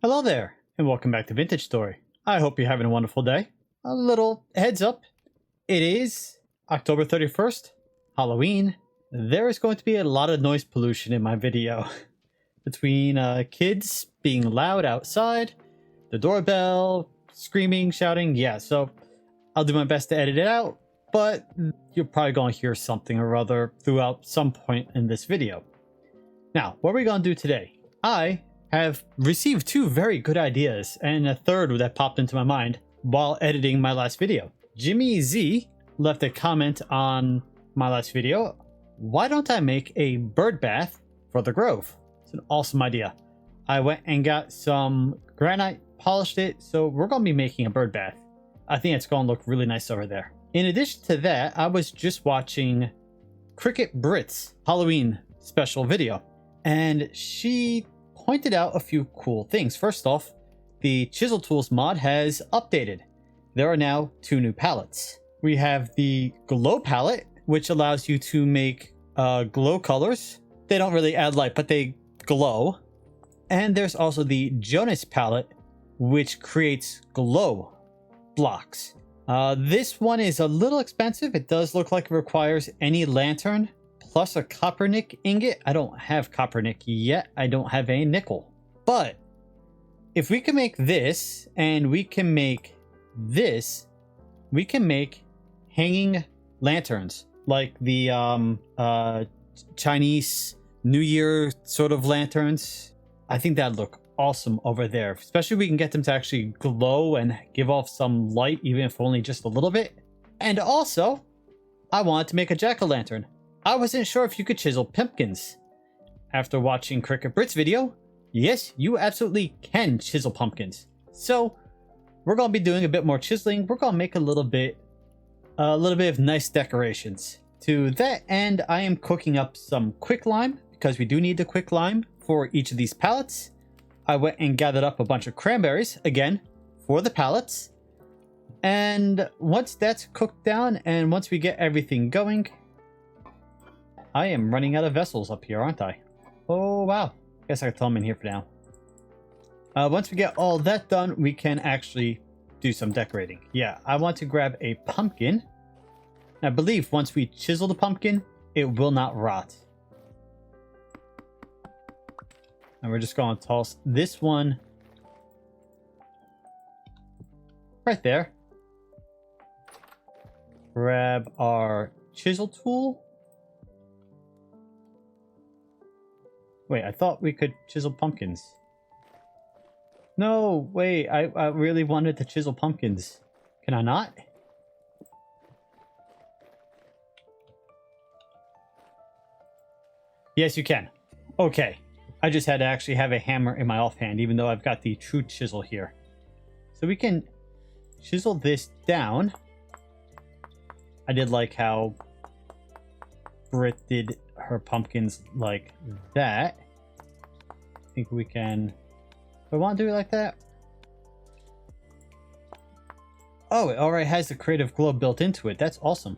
Hello there, and welcome back to Vintage Story. I hope you're having a wonderful day. A little heads up, it is October 31st, Halloween. There is going to be a lot of noise pollution in my video. Between kids being loud outside, the doorbell, screaming, shouting, yeah, so I'll do my best to edit it out, but you're probably going to hear something or other throughout some point in this video. Now, what are we going to do today? I have received two very good ideas and a third that popped into my mind while editing my last video. Jimmy Z left a comment on my last video. Why don't I make a bird bath for the Grove? It's an awesome idea. I went and got some granite, polished it, so we're going to be making a bird bath. I think it's going to look really nice over there. In addition to that, I was just watching Cricket Brit's Halloween special video, and she pointed out a few cool things. First off, the ChiselTools mod has updated. There are now two new palettes. We have the glow palette, which allows you to make glow colors. They don't really add light, but they glow. And there's also the Jonas palette, which creates glow blocks. This one is a little expensive. It does look like it requires any lantern plus a copper nick ingot. I don't have copper nick yet. I don't have a nickel. But if we can make this and we can make this, we can make hanging lanterns like the Chinese New Year sort of lanterns. I think that'd look awesome over there, especially if we can get them to actually glow and give off some light, even if only just a little bit. And also, I wanted to make a jack-o'-lantern. I wasn't sure if you could chisel pumpkins. After watching Cricket Brit's video, yes, you absolutely can chisel pumpkins. So we're going to be doing a bit more chiseling. We're going to make a little bit of nice decorations. To that end, I am cooking up some quicklime because we do need the quicklime for each of these palettes. I went and gathered up a bunch of cranberries, again, for the palettes. And once that's cooked down and once we get everything going, I am running out of vessels up here, aren't I? Oh, wow. Guess I can throw them in here for now. Once we get all that done, we can actually do some decorating. Yeah, I want to grab a pumpkin. I believe once we chisel the pumpkin, it will not rot. And we're just going to toss this one right there. Grab our chisel tool. Wait, I thought we could chisel pumpkins. No, wait, I really wanted to chisel pumpkins. Can I not? Yes, you can. Okay. I just had to actually have a hammer in my offhand, even though I've got the true chisel here. So we can chisel this down. I did like how Brit did her pumpkins like that. I think we can... Do I want to do it like that? Oh, it already has the creative glow built into it. That's awesome.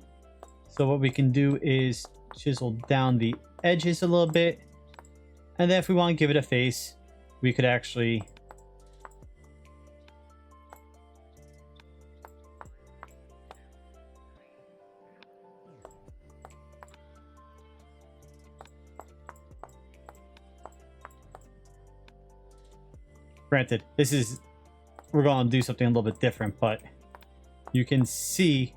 So what we can do is chisel down the edges a little bit. And then if we want to give it a face, we could actually... Granted, we're going to do something a little bit different, but you can see,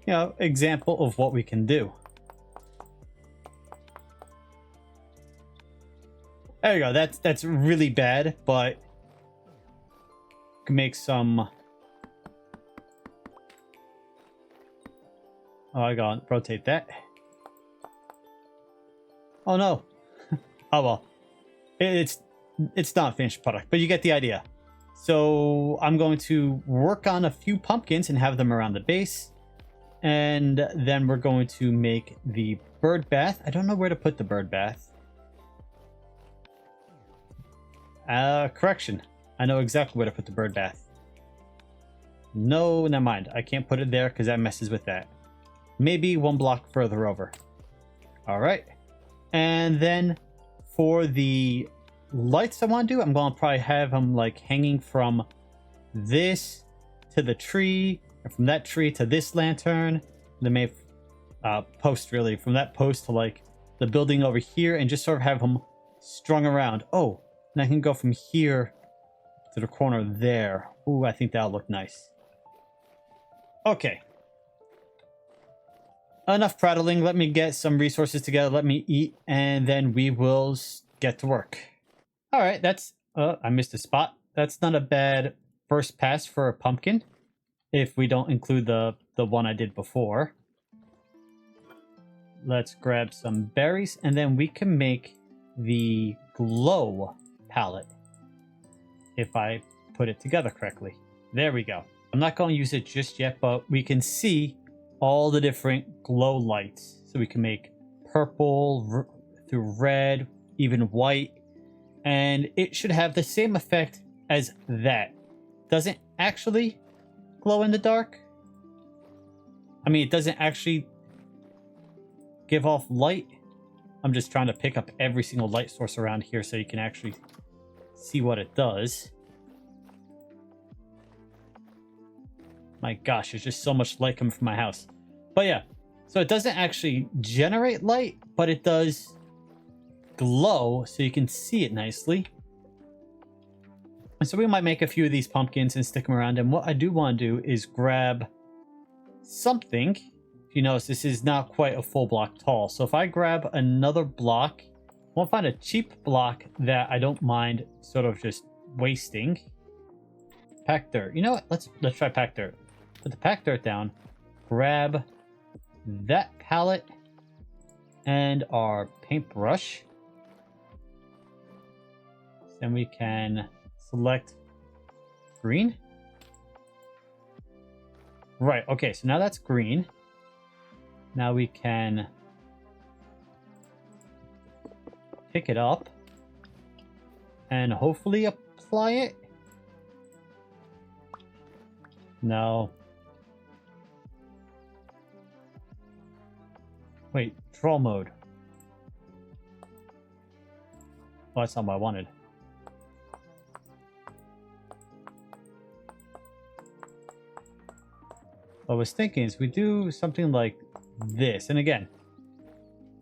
you know, example of what we can do. There you go. That's really bad, but we can make some... Oh, I gotta rotate that. Oh no. Oh well. It's not a finished product, but you get the idea. So I'm going to work on a few pumpkins and have them around the base. And then we're going to make the bird bath. I don't know where to put the bird bath. Correction. I know exactly where to put the bird bath. No, never mind. I can't put it there because that messes with that. Maybe one block further over. All right. And then for the lights I want to do, I'm going to probably have them like hanging from this to the tree, and from that tree to this lantern. Then maybe post, really, from that post to like the building over here, and just sort of have them strung around. Oh, and I can go from here to the corner there. Ooh, I think that'll look nice. Okay. Enough prattling. Let me get some resources together. Let me eat, and then we will get to work. All right, that's... I missed a spot. That's not a bad first pass for a pumpkin, if we don't include the one I did before. Let's grab some berries, and then we can make the glow palette, if I put it together correctly. There we go. I'm not going to use it just yet, but we can see all the different glow lights. So we can make purple through red, even white, and it should have the same effect as that. Doesn't actually glow in the dark. I mean, it doesn't actually give off light. I'm just trying to pick up every single light source around here so you can actually see what it does. My gosh, there's just so much light coming from my house. But yeah, so it doesn't actually generate light, but it does glow so you can see it nicely. And so we might make a few of these pumpkins and stick them around. And what I do want to do is grab something. If you notice, this is not quite a full block tall. So if I grab another block, I want to find a cheap block that I don't mind sort of just wasting. Pack dirt. You know what? Let's try pack dirt. Put the pack dirt down. Grab that palette and our paintbrush. Then we can select green. Right, okay, so now that's green. Now we can pick it up and hopefully apply it. No. Wait, draw mode. Oh, that's not what I wanted. What I was thinking is we do something like this. And again,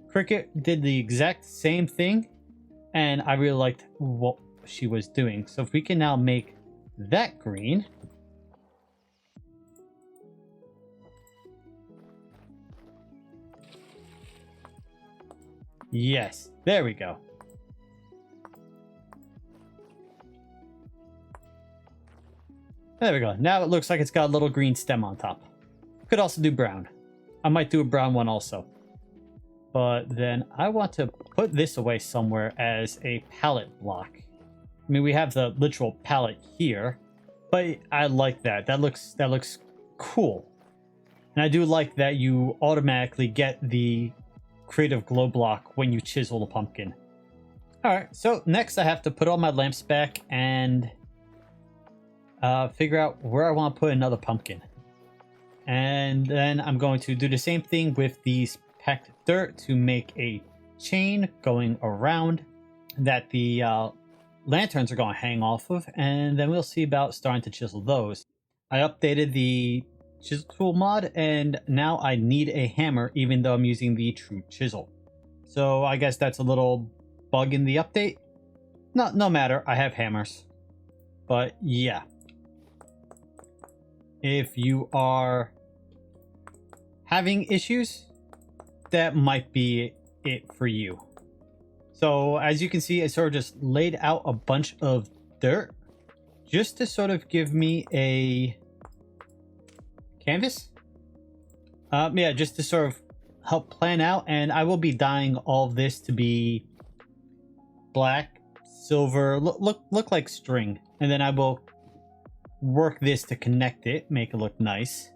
Cricket did the exact same thing, and I really liked what she was doing. So if we can now make that green. Yes, there we go. There we go. Now it looks like it's got a little green stem on top. Could also do brown. I might do a brown one also. But then I want to put this away somewhere as a palette block. I mean, we have the literal palette here, but I like that. That looks cool. And I do like that you automatically get the creative glow block when you chisel the pumpkin. Alright, so next I have to put all my lamps back and figure out where I want to put another pumpkin. And then I'm going to do the same thing with these packed dirt to make a chain going around that the lanterns are going to hang off of, and then we'll see about starting to chisel those. I updated the chisel tool mod, and now I need a hammer even though I'm using the true chisel. So I guess that's a little bug in the update. No matter, I have hammers. But yeah, if you are having issues, that might be it for you. So as you can see, I sort of just laid out a bunch of dirt just to sort of give me a canvas. Yeah, just to sort of help plan out. And I will be dyeing all of this to be black, silver, look like string. And then I will work this to connect it, make it look nice.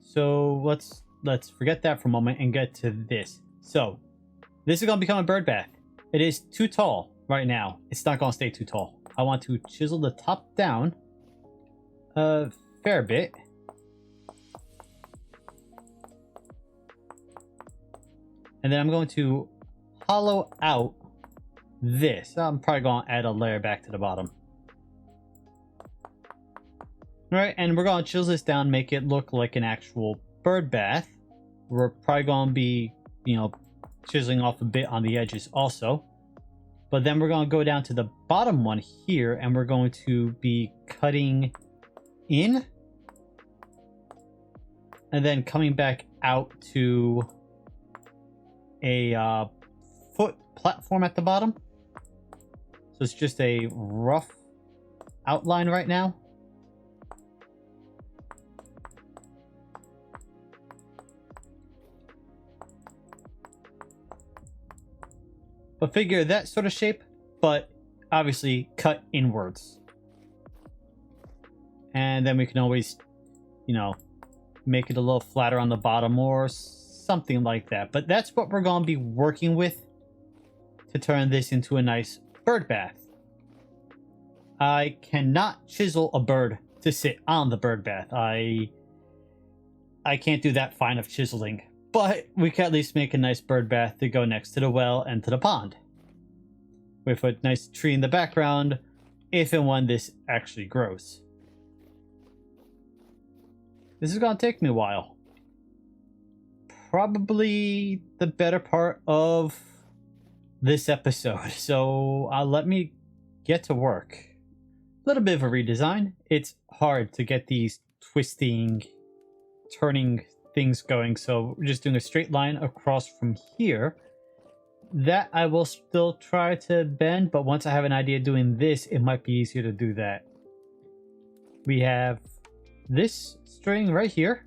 So let's forget that for a moment and get to this. So this is going to become a bird bath. It is too tall right now. It's not going to stay too tall. I want to chisel the top down a fair bit. And then I'm going to hollow out this. I'm probably going to add a layer back to the bottom. All right, and we're going to chisel this down, make it look like an actual bird bath. We're probably going to be, chiseling off a bit on the edges also. But then we're going to go down to the bottom one here, and we're going to be cutting in and then coming back out to a foot platform at the bottom. So it's just a rough outline right now. But figure that sort of shape, but obviously cut inwards. And then we can always, make it a little flatter on the bottom or something like that. But that's what we're going to be working with to turn this into a nice bird bath. I cannot chisel a bird to sit on the bird bath. I can't do that fine of chiseling. But we can at least make a nice bird bath to go next to the well and to the pond. With a nice tree in the background, if and when this actually grows. This is going to take me a while. Probably the better part of this episode. So let me get to work. A little bit of a redesign. It's hard to get these twisting, turning things going, so we're just doing a straight line across from here. That I will still try to bend, but once I have an idea doing this, it might be easier to do that. We have this string right here,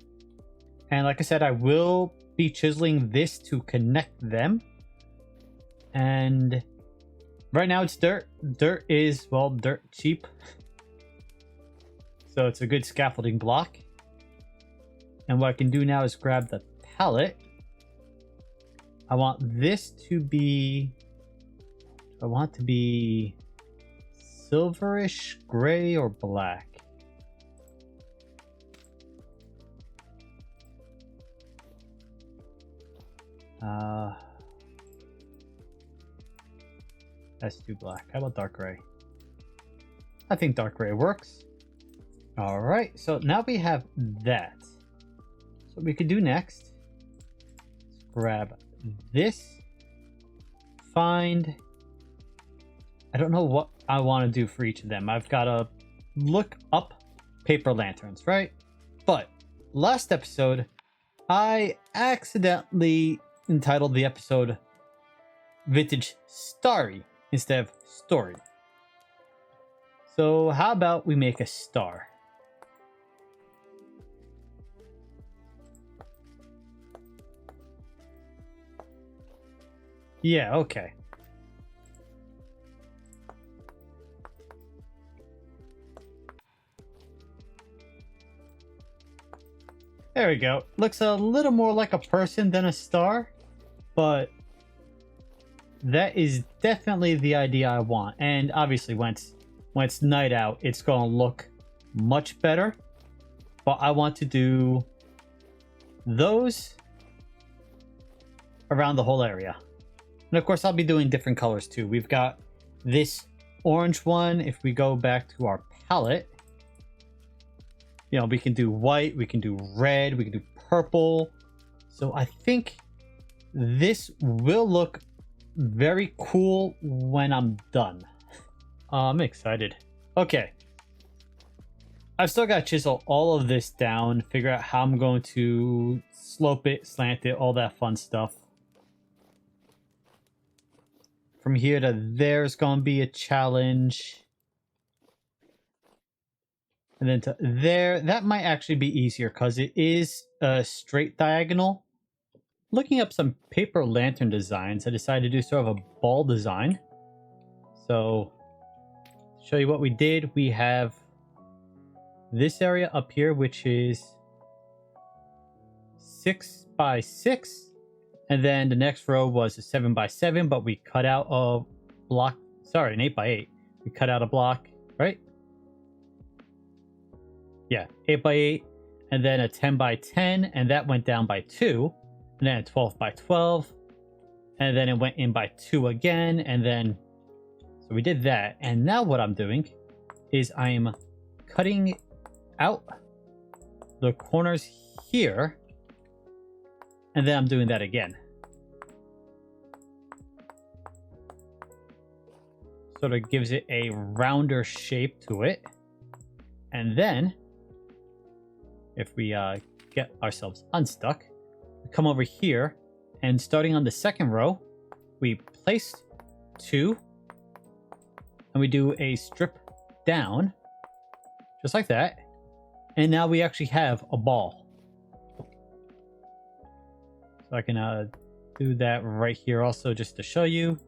and like I said, I will be chiseling this to connect them. And right now it's dirt. Dirt is, well, dirt cheap, so it's a good scaffolding block. And what I can do now is grab the palette. I want this to be... I want it to be silverish, gray, or black. That's too black. How about dark gray? I think dark gray works. Alright, so now we have that. So what we could do next is grab this, find, I don't know what I want to do for each of them. I've got to look up paper lanterns, right? But last episode, I accidentally entitled the episode Vintage Stary instead of Story. So how about we make a star? Yeah, okay. There we go. Looks a little more like a person than a star, but that is definitely the idea I want. And obviously when it's night out, it's going to look much better. But I want to do those around the whole area. And of course, I'll be doing different colors too. We've got this orange one. If we go back to our palette, we can do white, we can do red, we can do purple. So I think this will look very cool when I'm done. I'm excited. Okay. I've still got to chisel all of this down, figure out how I'm going to slope it, slant it, all that fun stuff. From here to there's going to be a challenge. And then to there, that might actually be easier because it is a straight diagonal. Looking up some paper lantern designs, I decided to do sort of a ball design. So, to show you what we did, we have this area up here, which is 6 by 6. And then the next row was a 7 by 7, but we cut out a block. Sorry, an 8 by 8. We cut out a block, right? Yeah, 8 by 8, and then a 10 by 10, and that went down by 2, and then a 12 by 12, And then it went in by 2 again. And then, so we did that. And now what I'm doing is I am cutting out the corners here. And then I'm doing that again. Sort of gives it a rounder shape to it. And then, if we get ourselves unstuck, we come over here, and starting on the second row, we place 2, and we do a strip down, just like that. And now we actually have a ball. So I can do that right here also, just to show you.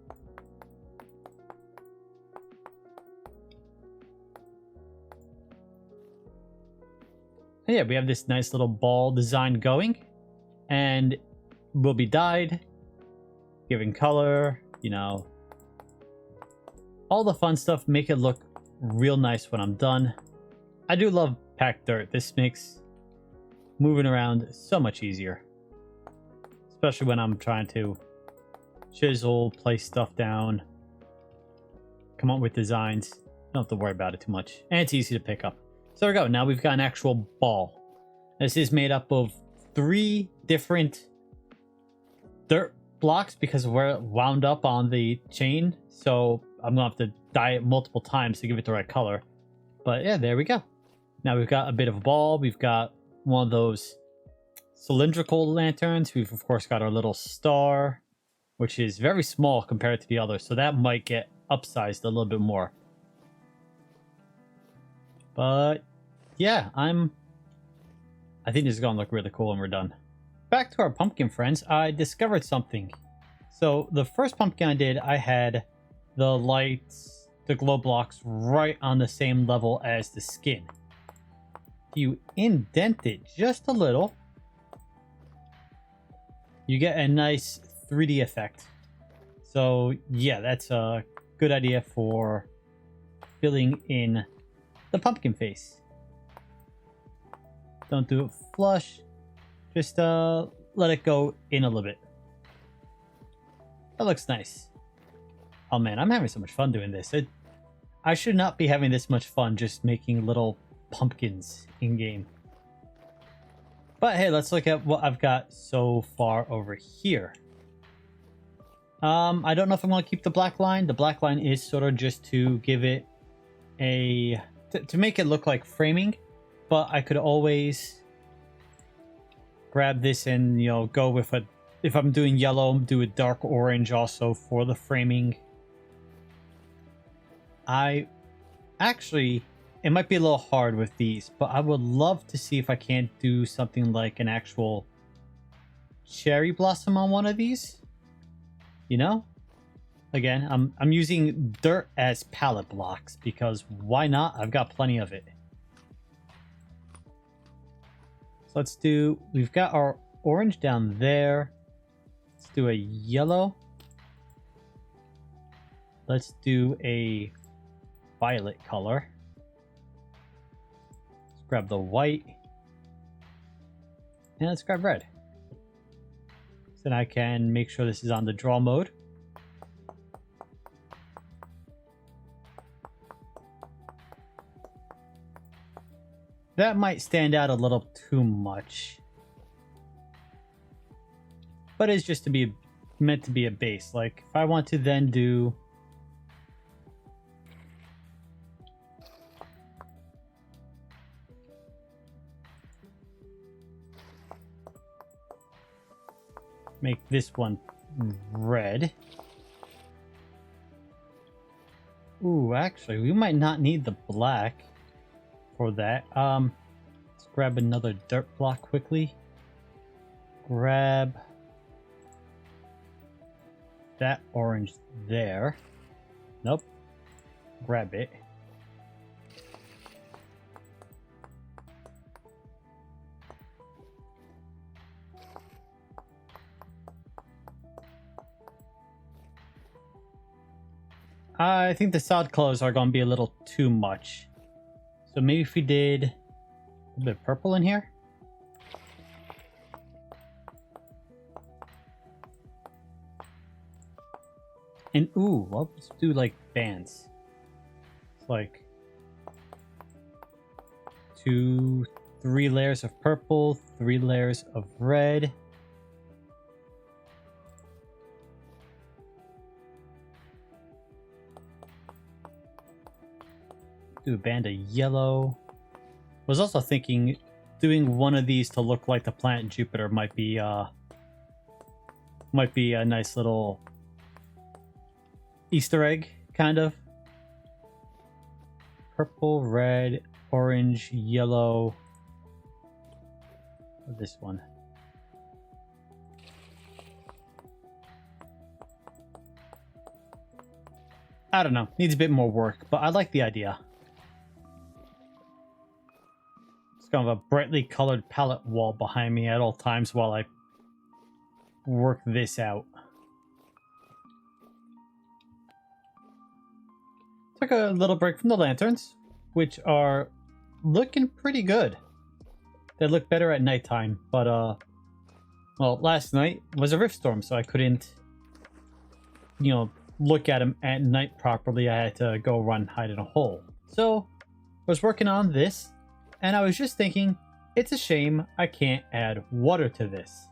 And yeah, we have this nice little ball design going, and will be dyed, giving color, you know, all the fun stuff, make it look real nice when I'm done. I do love packed dirt. This makes moving around so much easier, especially when I'm trying to chisel, place stuff down, come up with designs. Don't have to worry about it too much, and it's easy to pick up. So there we go. Now we've got an actual ball. This is made up of 3 different dirt blocks because we're wound up on the chain. So I'm going to have to dye it multiple times to give it the right color. But yeah, there we go. Now we've got a bit of a ball. We've got one of those cylindrical lanterns. We've, of course, got our little star, which is very small compared to the others. So that might get upsized a little bit more. But yeah, I think this is going to look really cool when we're done. Back to our pumpkin friends, I discovered something. So the first pumpkin I did, I had the lights, the glow blocks right on the same level as the skin. If you indent it just a little, you get a nice 3D effect. So yeah, that's a good idea for filling in the pumpkin face. Don't do it flush, just let it go in a little bit. That looks nice. Oh man, I'm having so much fun doing this. I should not be having this much fun just making little pumpkins in game. But hey, let's look at what I've got so far over here. I don't know if I'm going to keep the black line. The black line is sort of just to give it a to make it look like framing, but I could always grab this and, you know, go with a, if I'm doing yellow, do a dark orange also for the framing. I actually, it might be a little hard with these, but I would love to see if I can't do something like an actual cherry blossom on one of these. You know? Again, I'm using dirt as palette blocks because why not? I've got plenty of it. So let's do, we've got our orange down there. Let's do a yellow. Let's do a violet color. Let's grab the white. And let's grab red. So then I can make sure this is on the draw mode. That might stand out a little too much. But it's just to be meant to be a base. Like if I want to then do make this one red. Ooh, actually, we might not need the black for that. Let's grab another dirt block quickly. Grab that orange there. Nope. Grab it. I think the solid colors are going to be a little too much. So maybe if we did a little bit of purple in here. And ooh, well, let's do like bands. It's like 2, 3 layers of purple, 3 layers of red. Do a band of yellow. Was also thinking doing one of these to look like the planet Jupiter might be a nice little Easter egg, kind of. Purple, red, orange, yellow. This one. I don't know. Needs a bit more work, but I like the idea. It's kind of a brightly colored palette wall behind me at all times while I work this out. Took a little break from the lanterns, which are looking pretty good. They look better at nighttime, but well, last night was a rift storm, so I couldn't, look at them at night properly. I had to go run hide in a hole. So I was working on this, and I was just thinking, it's a shame I can't add water to this.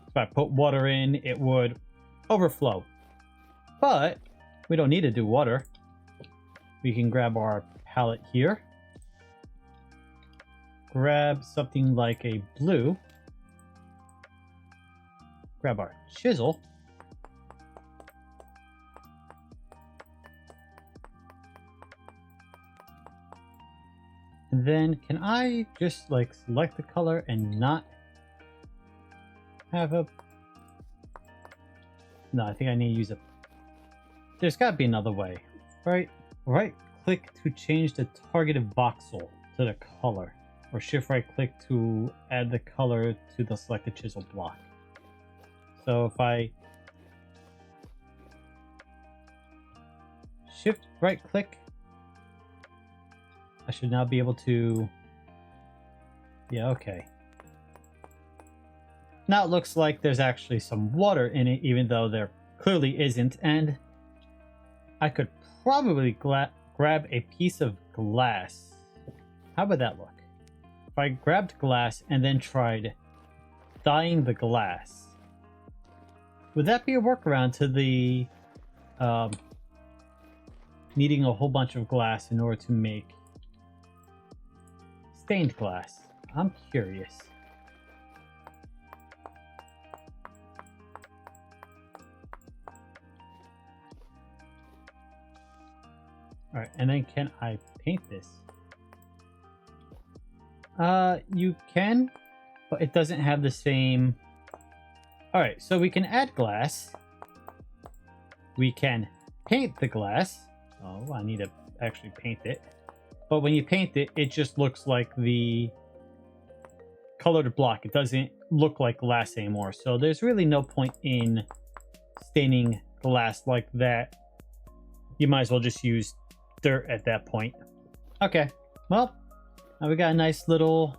If I put water in, it would overflow. But we don't need to do water. We can grab our palette here. Grab something like a blue. Grab our chisel. And then can I just like select the color and not have a... No, I think I need to use a... There's gotta be another way, right? Right click to change the targeted voxel to the color, or shift right click to add the color to the selected chisel block. So if I shift right click, I should now be able to... Yeah, okay. Now it looks like there's actually some water in it, even though there clearly isn't, and I could probably grab a piece of glass. How would that look? If I grabbed glass and then tried dyeing the glass, would that be a workaround to the needing a whole bunch of glass in order to make stained glass? I'm curious. Alright, and then can I paint this? You can, but it doesn't have the same... Alright, so we can add glass. We can paint the glass. Oh, I need to actually paint it. But when you paint it, it just looks like the colored block. It doesn't look like glass anymore. So there's really no point in staining glass like that. You might as well just use dirt at that point. Okay, well, now we got a nice little,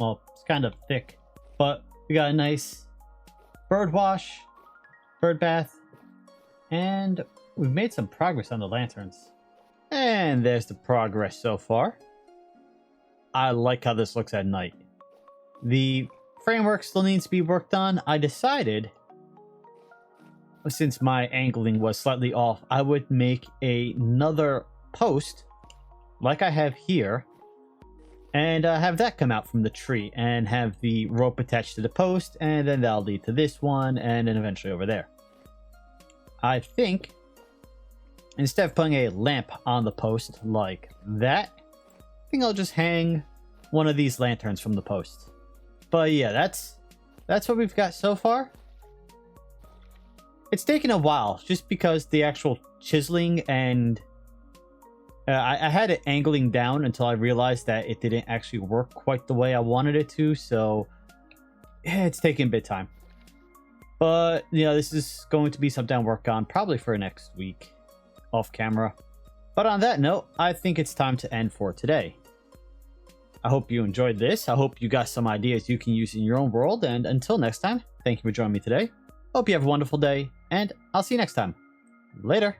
well, it's kind of thick, but we got a nice bird wash, bird bath, and we've made some progress on the lanterns. And there's the progress so far. I like how this looks at night. The framework still needs to be worked on. I decided, since my angling was slightly off, I would make another post like I have here, and have that come out from the tree and have the rope attached to the post, and then that'll lead to this one, and then eventually over there. I think instead of putting a lamp on the post like that, I think I'll just hang one of these lanterns from the post. But yeah, that's what we've got so far. It's taken a while just because the actual chiseling and I had it angling down until I realized that it didn't actually work quite the way I wanted it to, so yeah, it's taking a bit of time. But, this is going to be something I'll work on probably for next week, off camera. But on that note, I think it's time to end for today. I hope you enjoyed this. I hope you got some ideas you can use in your own world, and until next time, thank you for joining me today. Hope you have a wonderful day, and I'll see you next time. Later.